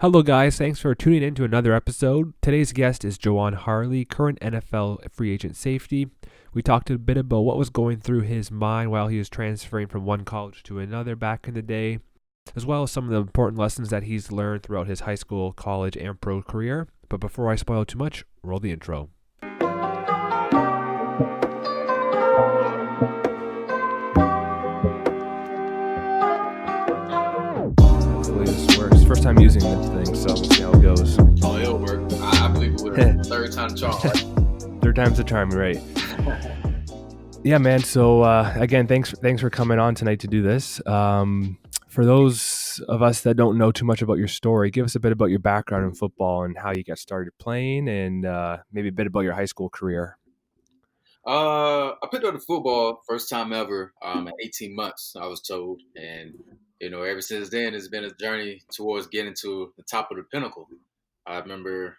Hello, guys. Thanks for tuning in to another episode. Today's guest is Jajuan Harley, current NFL free agent safety. We talked a bit about what was going through his mind while he was transferring from one college to another back in the day, as well as some of the important lessons that he's learned throughout his high school, college, and pro career. But before I spoil too much, roll the intro. Hopefully this works. First time using this thing, so we'll see how it goes. Oh, it'll work. I believe it will. Third time the charm, right? Third time's the charm, right? Yeah, man. So again, thanks for coming on tonight to do this. For those of us that don't know too much about your story, give us a bit about your background in football and how you got started playing, and maybe a bit about your high school career. I picked up the football first time ever at 18 months, I was told. And, ever since then, it's been a journey towards getting to the top of the pinnacle. I don't remember.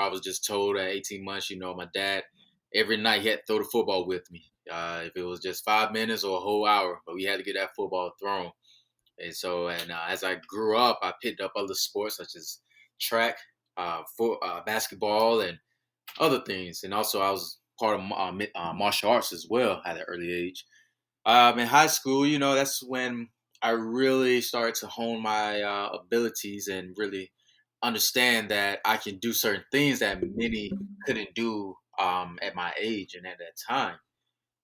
I was just told at 18 months, my dad, every night he had to throw the football with me. If it was just 5 minutes or a whole hour, but we had to get that football thrown. And so, as I grew up, I picked up other sports such as track, basketball, and other things. And also, I was part of martial arts as well at an early age. In high school, that's when I really started to hone my abilities and really understand that I can do certain things that many couldn't do at my age and at that time.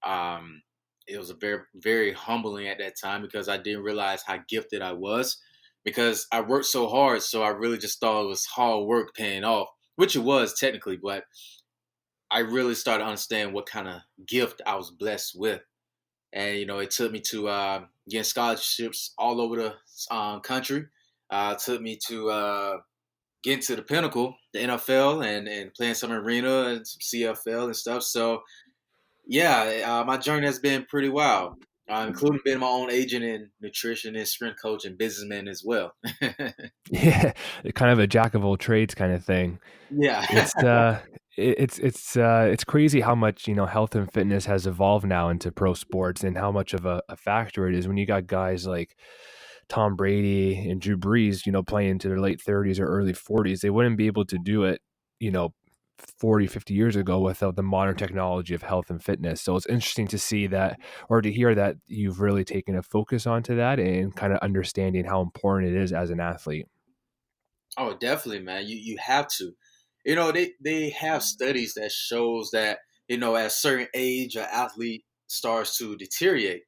Um, it was a very, very humbling at that time because I didn't realize how gifted I was because I worked so hard. So I really just thought it was hard work paying off, which it was technically, but I really started to understand what kind of gift I was blessed with. And, it took me to getting scholarships all over the country. It took me to getting to the pinnacle, the NFL, and playing some arena and some CFL and stuff. So, yeah, my journey has been pretty wild, including being my own agent and nutritionist, strength coach, and businessman as well. Yeah, kind of a jack of all trades kind of thing. Yeah. It's it's crazy how much health and fitness has evolved now into pro sports, and how much of a factor it is when you got guys like Tom Brady and Drew Brees, playing into their late 30s or early 40s. They wouldn't be able to do it, you know, 40, 50 years ago without the modern technology of health and fitness. So it's interesting to see that, or to hear that you've really taken a focus onto that and kind of understanding how important it is as an athlete. Oh, definitely, man. You have to. They have studies that shows that, at a certain age, an athlete starts to deteriorate.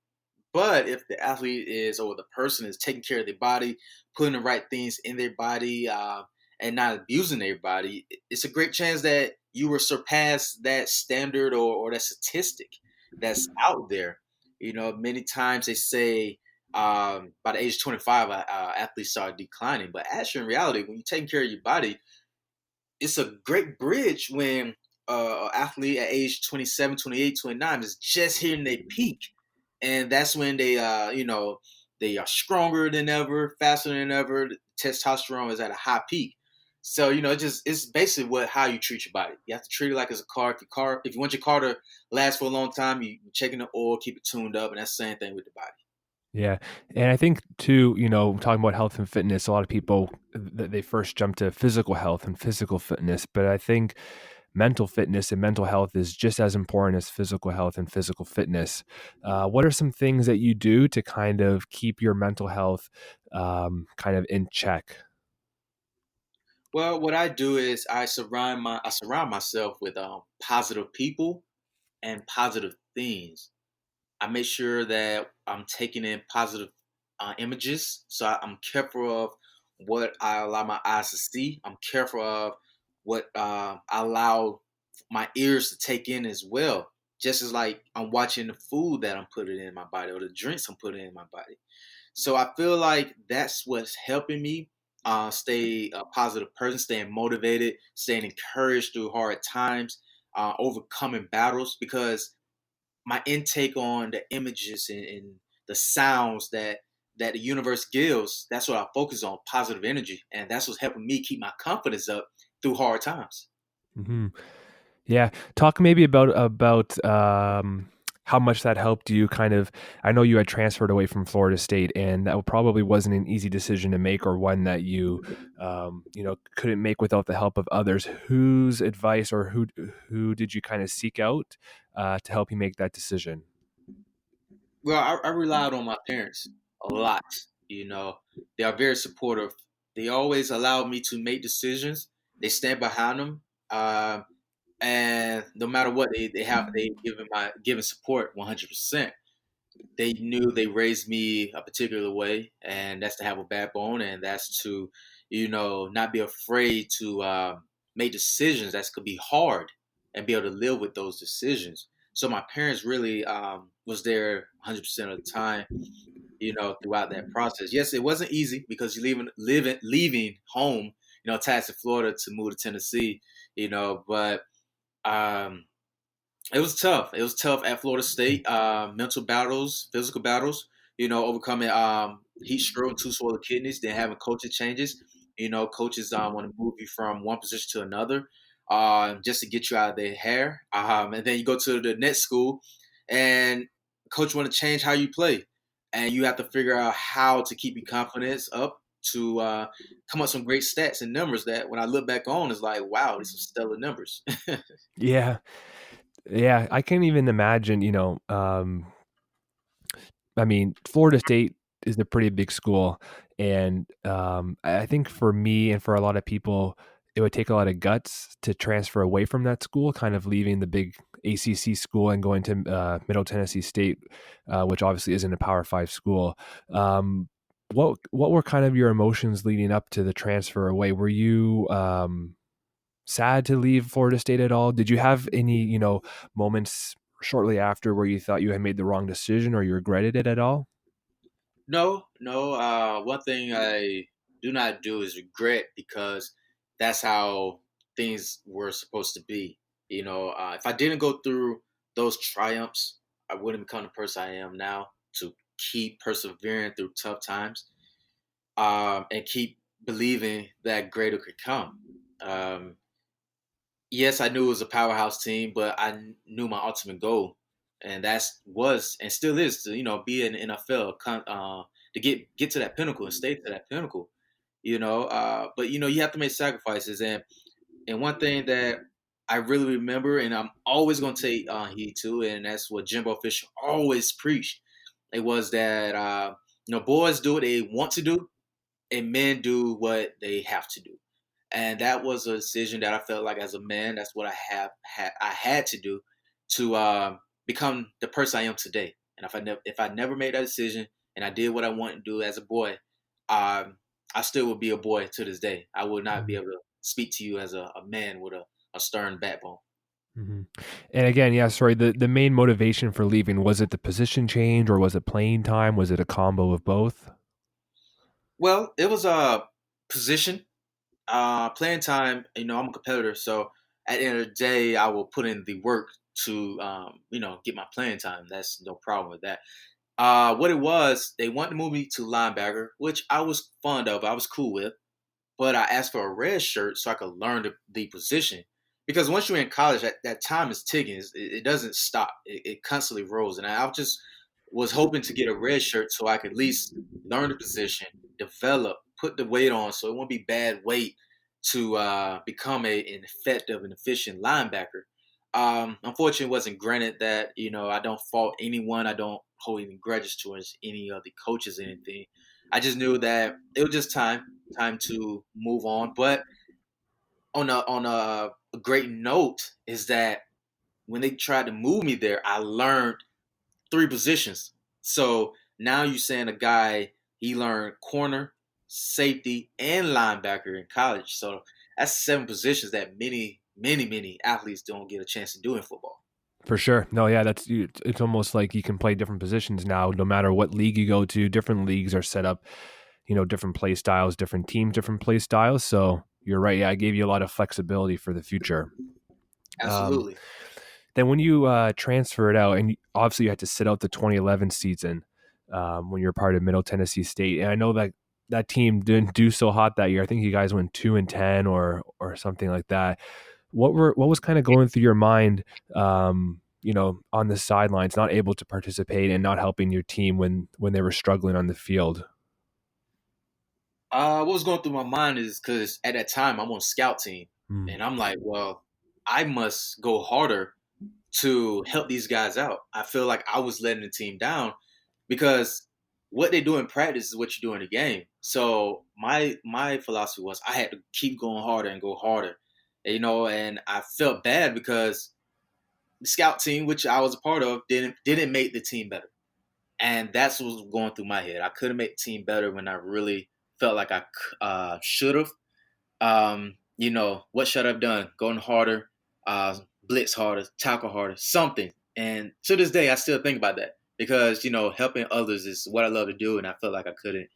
But if the athlete is or the person is taking care of their body, putting the right things in their body, and not abusing their body, it's a great chance that you will surpass that standard or that statistic that's out there. Many times they say by the age of 25, athletes start declining. But actually, in reality, when you're taking care of your body, it's a great bridge when an athlete at age 27, 28, 29 is just hitting their peak. And that's when they are stronger than ever, faster than ever. The testosterone is at a high peak. So, it's basically how you treat your body. You have to treat it like it's a car. If you want your car to last for a long time, you checking the oil, keep it tuned up, and that's the same thing with the body. Yeah. And I think too, talking about health and fitness, a lot of people they first jump to physical health and physical fitness, but I think mental fitness and mental health is just as important as physical health and physical fitness. What are some things that you do to kind of keep your mental health kind of in check? Well, what I do is I surround myself with positive people and positive things. I make sure that I'm taking in positive images. So I'm careful of what I allow my eyes to see. I'm careful of what I allow my ears to take in as well. Just as like I'm watching the food that I'm putting in my body or the drinks I'm putting in my body. So I feel like that's what's helping me stay a positive person, staying motivated, staying encouraged through hard times, overcoming battles because my intake on the images and the sounds that the universe gives, that's what I focus on, positive energy. And that's what's helping me keep my confidence up through hard times. Hmm. Yeah, talk maybe about how much that helped you kind of. I know you had transferred away from Florida State, and that probably wasn't an easy decision to make, or one that you couldn't make without the help of others. Whose advice, or who did you kind of seek out to help you make that decision? Well, I relied on my parents a lot. You know, they are very supportive. They always allow me to make decisions. They stand behind them, and no matter what, they given support 100%. They knew they raised me a particular way, and that's to have a backbone, and that's to, not be afraid to make decisions that could be hard and be able to live with those decisions. So my parents really was there 100% of the time, throughout that process. Yes, it wasn't easy because you leaving home, attached to Florida to move to Tennessee, but um, it was tough. It was tough at Florida State. Mental battles, physical battles. Overcoming heat stroke, two swollen kidneys. Then having coaching changes. Coaches want to move you from one position to another, just to get you out of their hair. And then you go to the next school, and coach want to change how you play, and you have to figure out how to keep your confidence up to come up with some great stats and numbers that when I look back on is like, wow, these are stellar numbers. Yeah, yeah, I can't even imagine. I mean, Florida State is a pretty big school, and I think for me and for a lot of people, it would take a lot of guts to transfer away from that school, kind of leaving the big ACC school and going to Middle Tennessee State, which obviously isn't a Power Five school. Um, what were kind of your emotions leading up to the transfer away? Were you sad to leave Florida State at all? Did you have any, moments shortly after where you thought you had made the wrong decision or you regretted it at all? No, no. One thing I do not do is regret because that's how things were supposed to be. If I didn't go through those triumphs, I wouldn't become the person I am now to keep persevering through tough times, and keep believing that greater could come. Um, yes, I knew it was a powerhouse team, but knew my ultimate goal, and that's was and still is to be in NFL, to get to that pinnacle and stay to that pinnacle. But you have to make sacrifices, and one thing that I really remember, and I'm always going to take heed to, and that's what Jimbo Fisher always preached. It was that boys do what they want to do, and men do what they have to do, and that was a decision that I felt like as a man, that's what I had to do to become the person I am today. And if I never made that decision and I did what I wanted to do as a boy, I still would be a boy to this day. I would not be Mhm. able to speak to you as a man with a stern backbone. Mhm. And again, yeah, sorry, the main motivation for leaving, was it the position change or was it playing time? Was it a combo of both? Well, it was a position, playing time. I'm a competitor, so at the end of the day, I will put in the work to get my playing time. That's no problem with that. What it was, they wanted to move me to linebacker, which I was fond of. I was cool with, but I asked for a red shirt so I could learn the position. Because once you're in college, that time is ticking. It doesn't stop. It constantly rolls. And I just was hoping to get a red shirt so I could at least learn the position, develop, put the weight on, so it won't be bad weight to become an effective and efficient linebacker. Unfortunately, it wasn't granted that. I don't fault anyone. I don't hold any grudges towards any of the coaches or anything. I just knew that it was just time to move on. But on a great note is that when they tried to move me there, I learned three positions. So now you're saying a guy, he learned corner, safety, and linebacker in college. So that's seven positions that many, many, many athletes don't get a chance to do in football. For sure. No, yeah, it's almost like you can play different positions now, no matter what league you go to. Different leagues are set up, different play styles, different teams, different play styles. So you're right. Yeah, I gave you a lot of flexibility for the future. Um, Absolutely. then when you transferred out, and obviously you had to sit out the 2011 season when you're part of Middle Tennessee State, and I know that that team didn't do so hot that year. I think you guys went 2-10 or something like that. What was kind of going through your mind? on the sidelines, not able to participate and not helping your team when they were struggling on the field? What was going through my mind is because at that time I'm on scout team, Mm, and I'm like, well, I must go harder to help these guys out. I feel like I was letting the team down because what they do in practice is what you do in the game. So my philosophy was I had to keep going harder and go harder, and I felt bad because the scout team, which I was a part of, didn't make the team better, and that's what was going through my head. I couldn't make the team better when I really felt like I should have. What should I have done? Going harder, blitz harder, tackle harder, something. And to this day, I still think about that because helping others is what I love to do, and I felt like I couldn't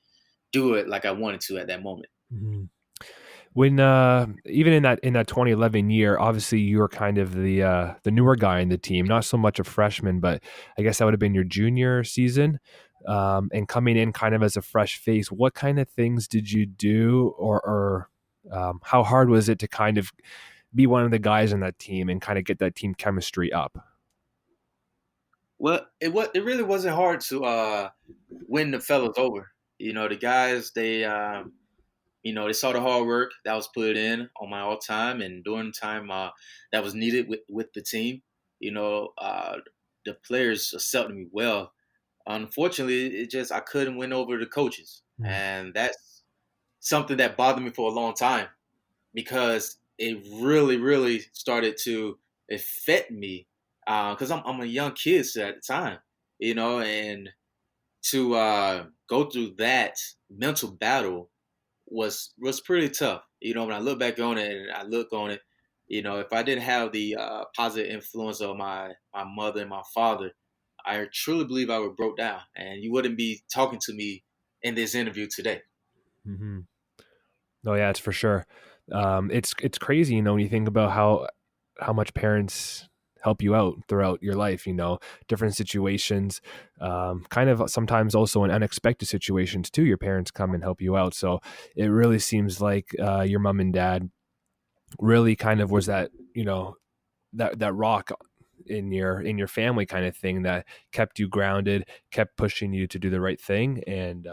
do it like I wanted to at that moment. mhm. When even in that 2011 year, obviously you were kind of the newer guy in the team, not so much a freshman, but I guess that would have been your junior season. And coming in kind of as a fresh face, what kind of things did you do, or how hard was it to kind of be one of the guys on that team and kind of get that team chemistry up? Well, it really wasn't hard to win the fellas over. The guys they saw the hard work that was put in on my all time and during the time that was needed with the team. You know, uh, the players accepted me well. Unfortunately, it just I couldn't win over the coaches, Mm, and that's something that bothered me for a long time because it really, really started to affect me because I'm a young kid still at the time, and to go through that mental battle was pretty tough. When I look back on it and I look on it, if I didn't have the positive influence of my mother and my father, I truly believe I would broke down, and you wouldn't be talking to me in this interview today. mm-hmm. Oh yeah, it's for sure. It's crazy, when you think about how much parents help you out throughout your life. Different situations, kind of sometimes also in unexpected situations too. Your parents come and help you out. So it really seems like your mom and dad really kind of was that that rock in your family kind of thing that kept you grounded, kept pushing you to do the right thing, and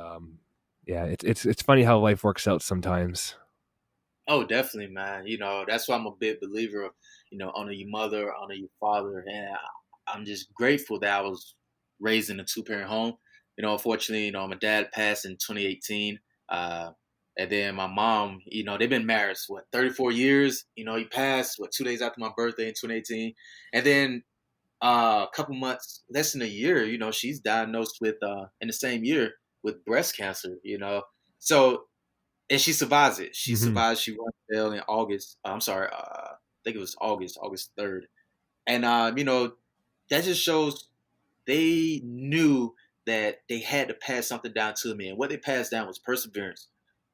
yeah, it's funny how life works out sometimes. Oh, definitely, man. That's why I'm a big believer of, honor your mother, honor your father. And I'm just grateful that I was raised in a two-parent home. Unfortunately, my dad passed in 2018. And then my mom, they've been married, what, 34 years? He passed, 2 days after my birthday in 2018. And then a couple months, less than a year, she's diagnosed with, in the same year, with breast cancer. So and she survives it. She Hmm. survives. She won bail in August. I'm sorry, I think it was August 3rd. And that just shows they knew that they had to pass something down to me, and what they passed down was perseverance.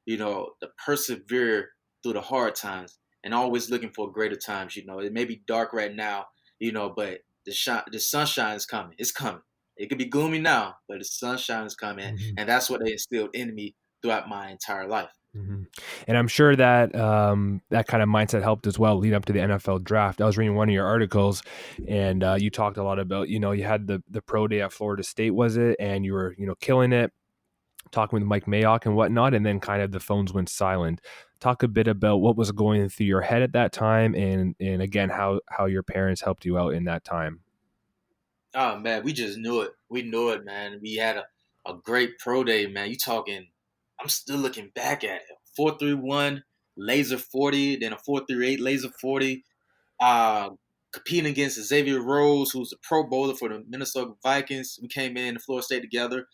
To persevere through the hard times and always looking for greater times. It may be dark right now, but the sunshine is coming. It's coming. It could be gloomy now, but the sunshine is coming, Hmm. and that's what they instilled in me throughout my entire life. Hmm. And I'm sure that that kind of mindset helped as well lead up to the NFL draft. I was reading one of your articles, and you talked a lot about you had the pro day at Florida State, was it, and you were killing it, talking with Mike Mayock and whatnot, and then kind of the phones went silent. Talk a bit about what was going through your head at that time, and again how your parents helped you out in that time. Oh man, we just knew it. We knew it, man. We had a great pro day, man. You talking? I'm still looking back at it. 4.31 laser 40, then a 4.38 laser 40. Uh, Competing against Xavier Rose, who's a Pro Bowler for the Minnesota Vikings. We came in Florida State together,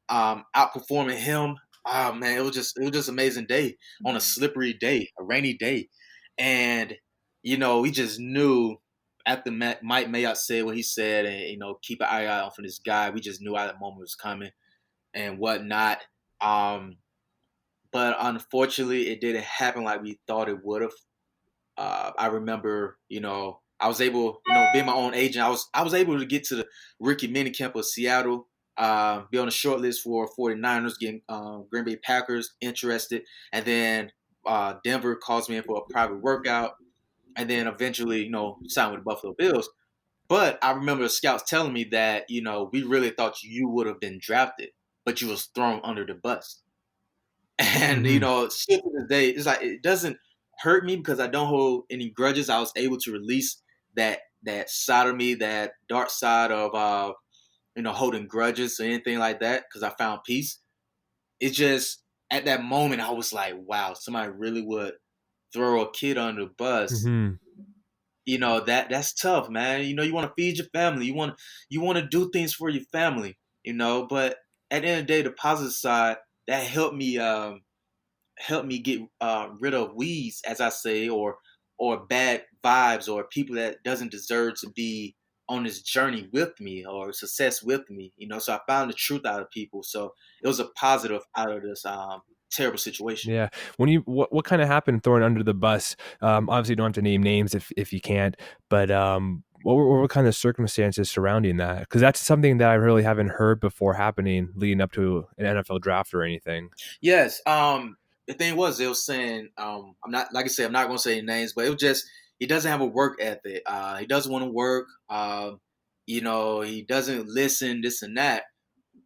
outperforming him. Oh man, it was just amazing day on a slippery day, a rainy day, and we just knew after Mike Mayock said what he said, and keep an eye out for this guy. We just knew how that moment was coming and whatnot. Um, but unfortunately, it didn't happen like we thought it would have. I remember, I was able, being my own agent, I was able to get to the rookie minicamp of Seattle, be on the short list for 49ers, getting Green Bay Packers interested, and then Denver calls me in for a private workout, and then eventually, signed with the Buffalo Bills. But I remember the scouts telling me that, we really thought you would have been drafted, but you was thrown under the bus. And, Hmm. still to this day, it's like it doesn't hurt me because I don't hold any grudges. I was able to release that side of me, that dark side of holding grudges or anything like that, because I found peace. It's just at that moment I was like, wow, somebody really would throw a kid under the bus. Hmm. That's tough, man. You want to feed your family. You want to do things for your family, but at the end of the day, the positive side, that helped me get rid of weeds, as I say, or bad vibes, or people that doesn't deserve to be on this journey with me or success with me. So I found the truth out of people. So it was a positive out of this terrible situation. Yeah. What kind of happened throwing under the bus? Obviously, you don't have to name names if you can't. But what were kind of circumstances surrounding that? Because that's something that I really haven't heard before happening leading up to an NFL draft or anything. Yes. The thing was, they was saying, I'm not, like I said, I'm not going to say names, but it was just he doesn't have a work ethic. He doesn't want to work. He doesn't listen, this and that.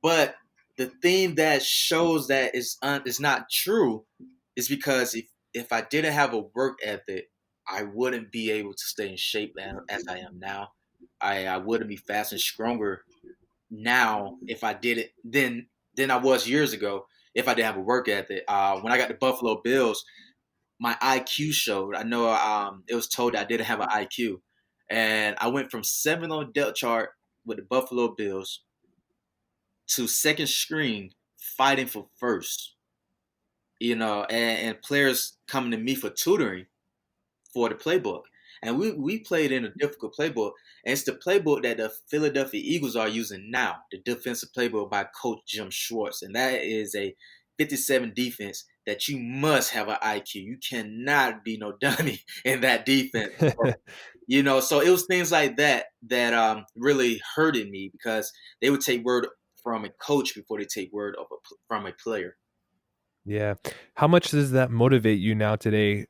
But the thing that shows that is not true is because if I didn't have a work ethic, I wouldn't be able to stay in shape as I am now. I wouldn't be fast and stronger now if I did it than I was years ago if I didn't have a work ethic. When I got the Buffalo Bills, my IQ showed. I know it was told that I didn't have an IQ, and I went from seventh on the depth chart with the Buffalo Bills to second screen fighting for first. And players coming to me for tutoring for the playbook. And we played in a difficult playbook. And it's the playbook that the Philadelphia Eagles are using now, the defensive playbook by Coach Jim Schwartz. And that is a 57 defense that you must have an IQ. You cannot be no dummy in that defense. So it was things like that really hurted me because they would take word from a coach before they take word from a player. Yeah. How much does that motivate you now today,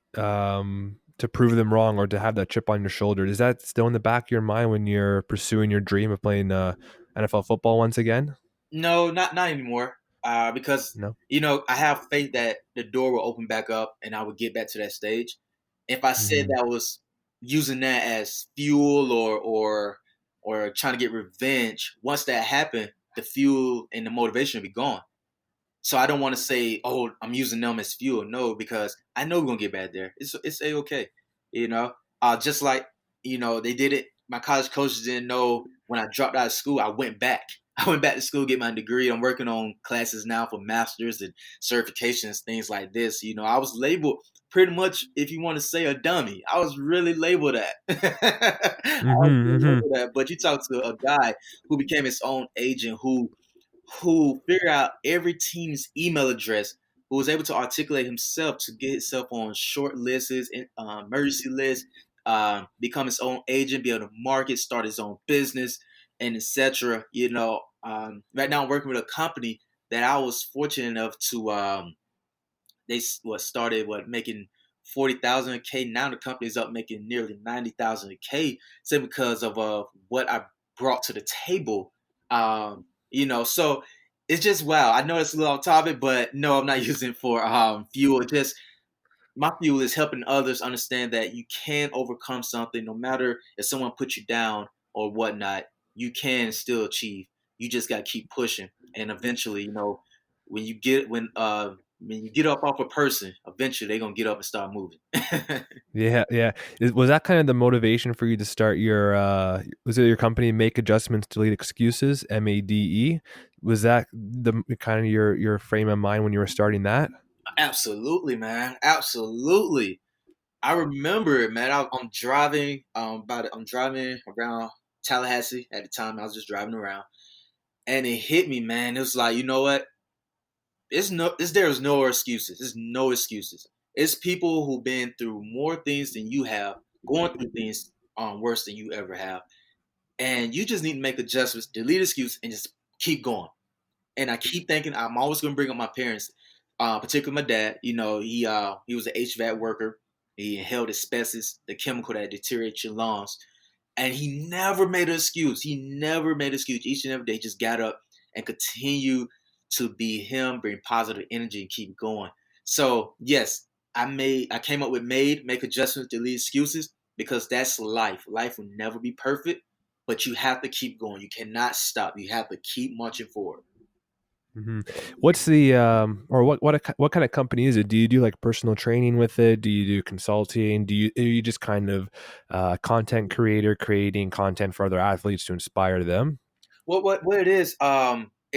to prove them wrong or to have that chip on your shoulder? Is that still in the back of your mind when you're pursuing your dream of playing NFL football once again? No, not anymore. Because No. I have faith that the door will open back up and I will get back to that stage. If I said Hmm. that I was using that as fuel or trying to get revenge, once that happened, the fuel and the motivation will be gone. So I don't want to say, "Oh, I'm using them as fuel." No, because I know we're gonna get back there. It's a okay, you know. Just like they did it. My college coaches didn't know when I dropped out of school. I went back. I went back to school, get my degree. I'm working on classes now for masters and certifications, things like this. I was labeled pretty much, if you want to say, a dummy. I was really labeled that. I was Hmm. really Hmm. labeled that. But you talk to a guy who became his own agent, who figured out every team's email address, who was able to articulate himself to get himself on short lists, emergency lists, become his own agent, be able to market, start his own business, and etc. Right now I'm working with a company that I was fortunate enough to they started making 40,000 a k. Now the company's up making nearly 90,000 a k. Simply because of what I brought to the table. So it's just wow. I know it's a little off topic, but no, I'm not using it for fuel. It just my fuel is helping others understand that you can overcome something, no matter if someone puts you down or whatnot. You can still achieve. You just got to keep pushing, and eventually, when you get when you get up off a person, eventually they're gonna get up and start moving. Yeah, yeah. Was that kind of the motivation for you to start your was it your company Make Adjustments Delete Excuses, MADE? Was that the kind of your frame of mind when you were starting that? Absolutely, man. Absolutely. I remember it, man. I'm driving. I'm driving around Tallahassee at the time. I was just driving around, and it hit me, man. It was like, you know what? There's no excuses. There's no excuses. It's people who've been through more things than you have, going through things worse than you ever have, and you just need to make adjustments, delete excuse, and just keep going. And I keep thinking I'm always going to bring up my parents, particularly my dad. He was an HVAC worker. He inhaled asbestos, the chemical that deteriorates your lungs. And he never made an excuse. He never made an excuse. Each and every day, just got up and continue to be him, bring positive energy, and keep going. So yes, I came up with make adjustments, delete excuses, because that's life. Life will never be perfect, but you have to keep going. You cannot stop. You have to keep marching forward. Mhm. What's the or what kind of company is it? Do you do like personal training with it? Do you do consulting? Are you just kind of content creator creating content for other athletes to inspire them? What it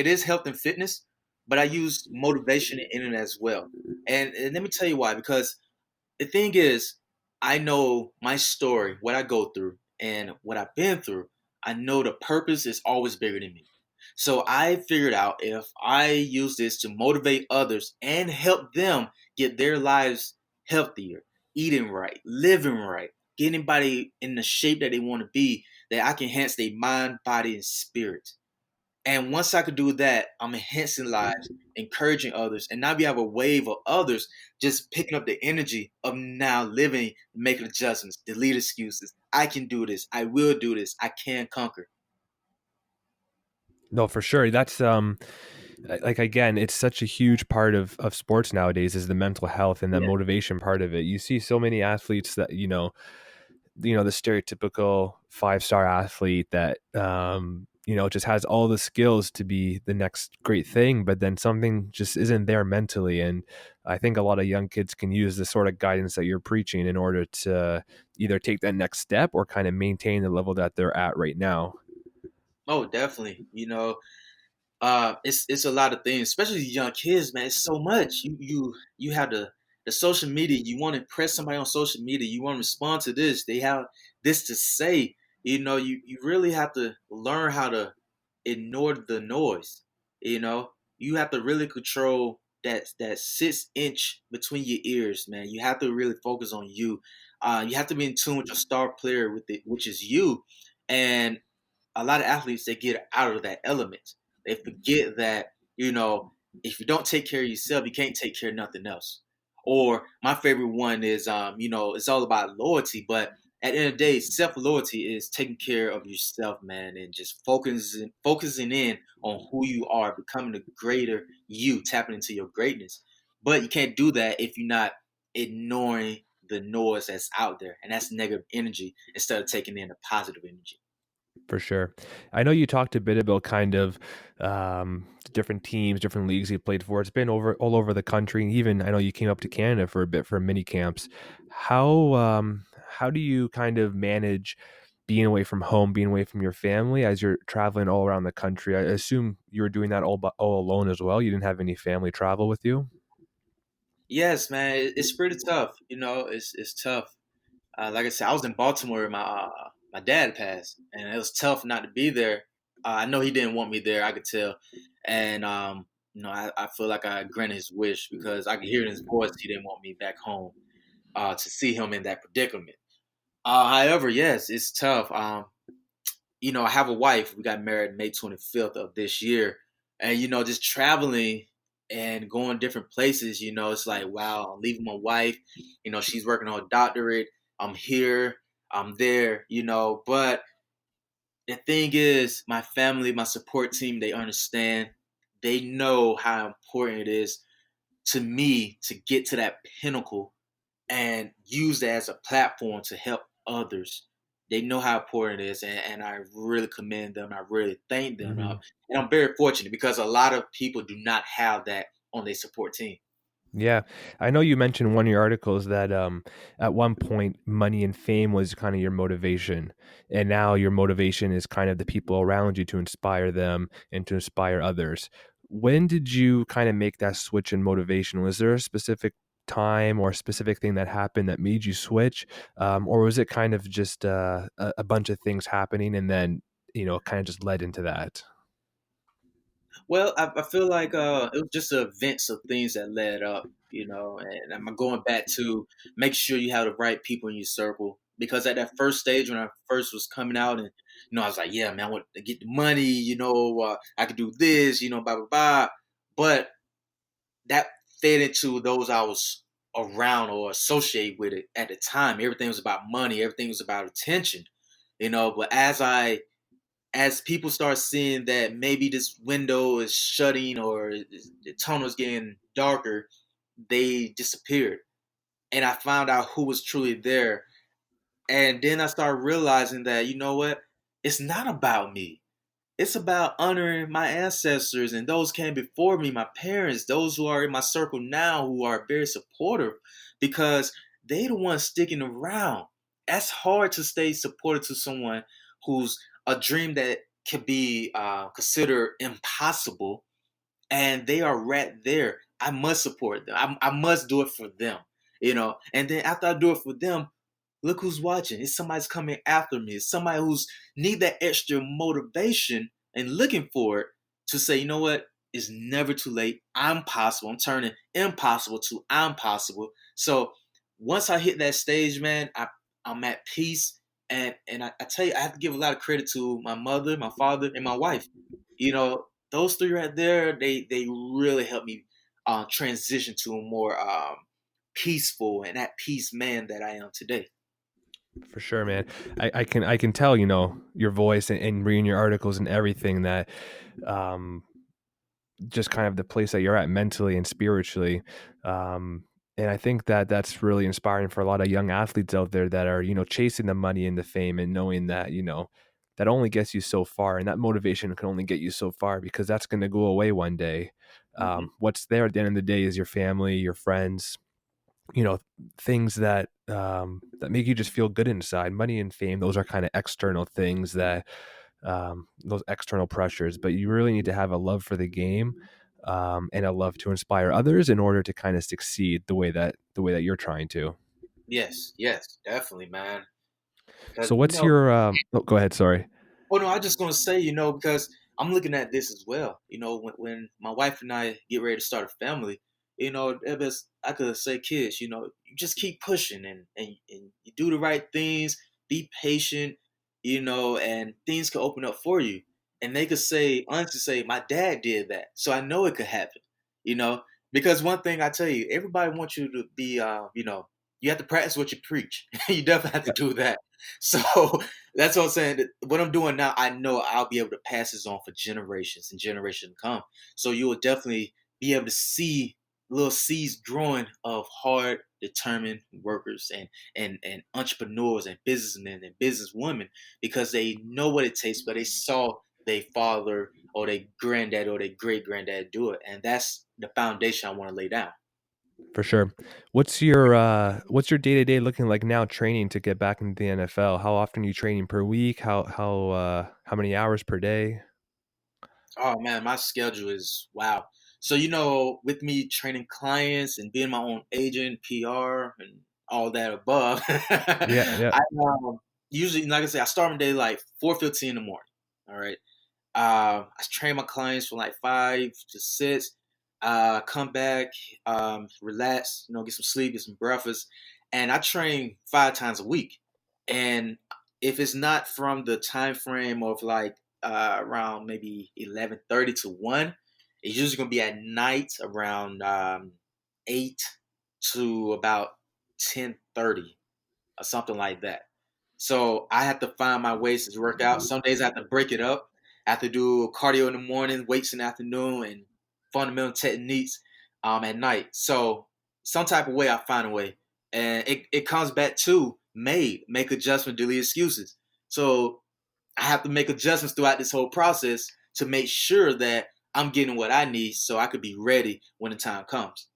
is health and fitness, but I use motivation in it as well. And let me tell you why. Because the thing is, I know my story, what I go through, and what I've been through. I know the purpose is always bigger than me. So I figured out if I use this to motivate others and help them get their lives healthier, eating right, living right, getting body in the shape that they want to be, that I can enhance their mind, body, and spirit. And once I could do that, I'm enhancing lives, encouraging others, and now we have a wave of others just picking up the energy of now living, making adjustments, delete excuses. I can do this. I will do this. I can conquer. No, for sure. That's like again, it's such a huge part of sports nowadays is the mental health and the Yeah. motivation part of it. You see so many athletes that the stereotypical five-star athlete that just has all the skills to be the next great thing, but then something just isn't there mentally. And I think a lot of young kids can use the sort of guidance that you're preaching in order to either take that next step or kind of maintain the level that they're at right now. Oh, definitely. It's a lot of things, especially these young kids, man. It's so much. You have the social media. You want to impress somebody on social media. You want to respond to this. They have this to say. You really have to learn how to ignore the noise. You have to really control that 6 inch between your ears, man. You have to really focus on you. You have to be in tune with your star player with it, which is you. And a lot of athletes, they get out of that element. They forget that, if you don't take care of yourself, you can't take care of nothing else. Or my favorite one is, it's all about loyalty, but at the end of the day, self loyalty is taking care of yourself, man, and just focusing in on who you are, becoming a greater you, tapping into your greatness. But you can't do that if you're not ignoring the noise that's out there, and that's negative energy, instead of taking in the positive energy. For sure. I know you talked a bit about kind of different teams, different leagues you played for. It's been over all over the country. And even I know you came up to Canada for a bit for mini camps. How do you kind of manage being away from home, being away from your family as you're traveling all around the country? I assume you were doing that all alone as well. You didn't have any family travel with you. Yes, man, it's pretty tough. It's tough. Like I said, I was in Baltimore. My dad passed, and it was tough not to be there. I know he didn't want me there. I could tell, and I feel like I granted his wish because I could hear in his voice he didn't want me back home to see him in that predicament. However, yes, it's tough. I have a wife. We got married May 25th of this year, and just traveling and going different places. It's like, wow, I'm leaving my wife. She's working on a doctorate. I'm here. I'm there. But the thing is, my family, my support team, they understand. They know how important it is to me to get to that pinnacle and use that as a platform to help others. They know how important it is, and I really commend them. I really thank them, Mhm. and I'm very fortunate because a lot of people do not have that on their support team. Yeah. I know you mentioned in one of your articles that at one point money and fame was kind of your motivation. And now your motivation is kind of the people around you to inspire them and to inspire others. When did you kind of make that switch in motivation? Was there a specific time or a specific thing that happened that made you switch? Or was it kind of just a bunch of things happening and then, kind of just led into that? Well, I feel like it was just the events of things that led up, and I'm going back to make sure you have the right people in your circle. Because at that first stage, when I first was coming out, and I was like, yeah, man, I want to get the money, I could do this, blah blah blah. But that fed into those I was around or associated with it at the time. Everything was about money. Everything was about attention. But as people start seeing that maybe this window is shutting or the tunnel's getting darker, they disappeared. And I found out who was truly there. And then I started realizing that, you know what? It's not about me. It's about honoring my ancestors and those came before me, my parents, those who are in my circle now who are very supportive because they the ones sticking around. That's hard to stay supportive to someone who's a dream that could be considered impossible, and they are right there. I must support them. I must do it for them, And then after I do it for them, look who's watching. It's somebody's coming after me. It's somebody who's need that extra motivation and looking for it to say, you know what? It's never too late. I'm possible. I'm turning impossible to I'm possible. So once I hit that stage, man, I'm at peace. And I tell you, I have to give a lot of credit to my mother, my father, and my wife. Those three right there, they really helped me transition to a more peaceful and at peace man that I am today. For sure, man. I can tell, your voice and reading your articles and everything that um just kind of the place that you're at mentally and spiritually. Um, and I think that that's really inspiring for a lot of young athletes out there that are, chasing the money and the fame and knowing that, that only gets you so far. And that motivation can only get you so far because that's going to go away one day. Hmm. What's there at the end of the day is your family, your friends, you know, things that make you just feel good inside. Money and fame, those are kind of external things that those external pressures, but you really need to have a love for the game and a love to inspire others in order to kind of succeed the way that you're trying to. Yes, yes, definitely, man. Because So what's your oh, go ahead, sorry. oh no, I just gonna say, because I'm looking at this as well. When my wife and I get ready to start a family, if it's, I could say, kids, you just keep pushing and you do the right things, be patient, and things can open up for you. And they could say, honestly, say, my dad did that, so I know it could happen. You know, because one thing I tell you, everybody wants you to be, you have to practice what you preach. You definitely have to Yeah, do that. So that's what I'm saying. What I'm doing now, I know I'll be able to pass this on for generations and generations to come. So you will definitely be able to see little seeds growing of hard, determined workers and entrepreneurs and businessmen and businesswomen because they know what it takes, but they saw their father or their granddad or their great granddad do it, and that's the foundation I want to lay down. for sure. What's your day-to-day looking like now training to get back into the NFL? How often are you training per week? How many hours per day? Oh man, my schedule is wow. So with me training clients and being my own agent, PR, and all that above, Yeah, yeah. I usually, like I say, I start my day like 4:15 in the morning. All right. I train my clients from like 5 to 6. Come back, relax, get some sleep, get some breakfast, and I train 5 times a week. And if it's not from the time frame of like around maybe 11:30 to 1, it's usually gonna be at night around 8 to about 10:30 or something like that. So I have to find my ways to work out. Some days I have to break it up. I have to do cardio in the morning, weights in the afternoon, and fundamental techniques at night. So some type of way I find a way. And it comes back to make adjustments, delete excuses. So I have to make adjustments throughout this whole process to make sure that I'm getting what I need so I could be ready when the time comes.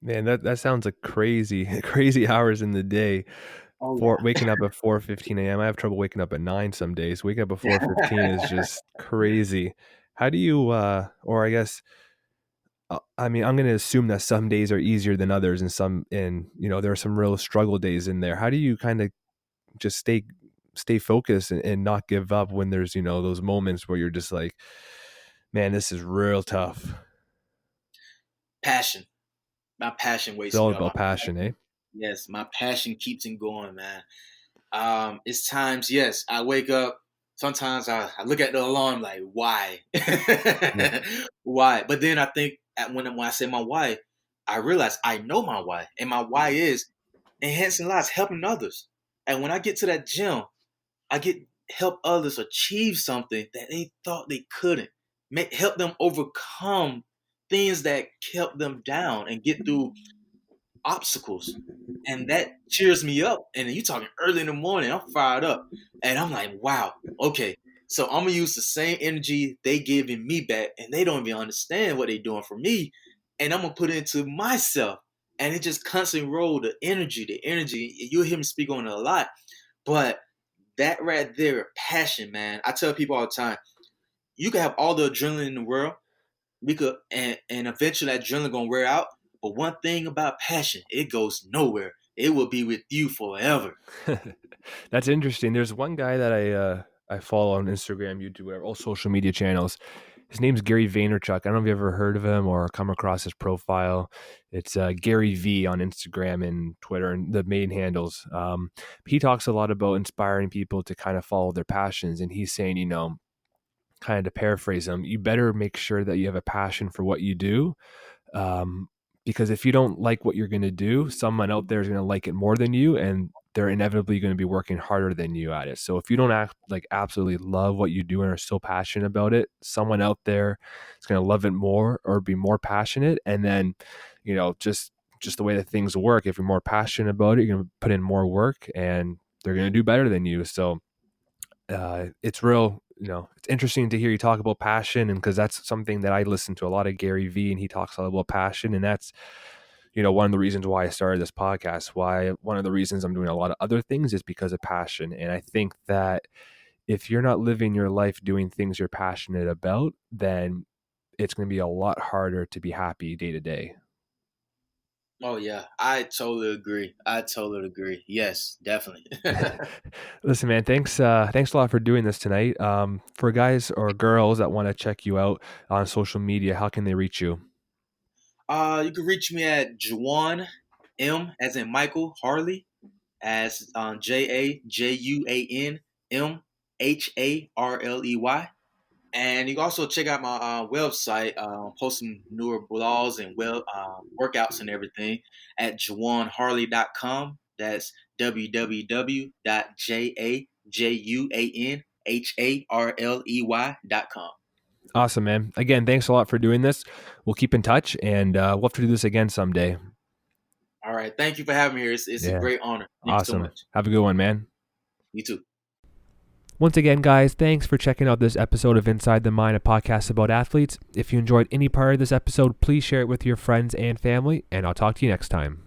Man, that sounds like crazy crazy hours in the day. Oh For yeah. waking up at 4:15 AM, I have trouble waking up at 9 some days. Waking up at 4:15 is just crazy. How do you, or I guess, I mean, I'm gonna assume that some days are easier than others and, there are some real struggle days in there. How do you kinda just stay focused and not give up when there's, those moments where you're just like, "Man, this is real tough." Passion. My passion It's wakes all me up. about passion, eh? Yes, my passion keeps it going, man. It's times, yes, I wake up. Sometimes I look at the alarm like, why? Yeah. Why? But then I think when I say my why, I realize I know my why. And my why is enhancing lives, helping others. And when I get to that gym, I get help others achieve something that they thought they couldn't. Help them overcome things that kept them down and get through obstacles. And that cheers me up. And you talking early in the morning, I'm fired up. And I'm like, wow, okay. So I'm gonna use the same energy they giving me back, and they don't even understand what they're doing for me. And I'm gonna put it into myself. And it just constantly roll the energy, the energy. You'll hear me speak on it a lot. But that right there, passion, man. I tell people all the time, you can have all the adrenaline in the world. We could and eventually that adrenaline gonna wear out. But one thing about passion, it goes nowhere. It will be with you forever. That's interesting. There's one guy that I follow on Instagram, YouTube, whatever, all social media channels. His name's Gary Vaynerchuk. I don't know if you ever heard of him or come across his profile. It's Gary V on Instagram and Twitter and the main handles. He talks a lot about inspiring people to kind of follow their passions. And he's saying, kind of to paraphrase him, you better make sure that you have a passion for what you do. Because if you don't like what you're going to do, someone out there is going to like it more than you, and they're inevitably going to be working harder than you at it. So if you don't absolutely love what you do and are so passionate about it, someone out there is going to love it more or be more passionate. And then, just the way that things work, if you're more passionate about it, you're going to put in more work and they're going to do better than you. So it's real, it's interesting to hear you talk about passion, and because that's something that I listen to a lot of Gary V, and he talks a lot about passion, and that's, one of the reasons why I started this podcast, one of the reasons I'm doing a lot of other things is because of passion. And I think that if you're not living your life doing things you're passionate about, then it's going to be a lot harder to be happy day to day. Oh yeah, I totally agree. Yes, definitely. Listen, man, thanks a lot for doing this tonight. For guys or girls that want to check you out on social media, how can they reach you? You can reach me at Jajuan M as in Michael Harley, as JajuanMHarley. And you can also check out my website, post some newer blogs and workouts and everything at JajuanHarley.com. That's www.JajuanHarley.com. Awesome, man. Again, thanks a lot for doing this. We'll keep in touch, and we'll have to do this again someday. All right. Thank you for having me here. It's a great honor. Thank you so much. Have a good one, man. You too. Once again, guys, thanks for checking out this episode of Inside the Mind, a podcast about athletes. If you enjoyed any part of this episode, please share it with your friends and family, and I'll talk to you next time.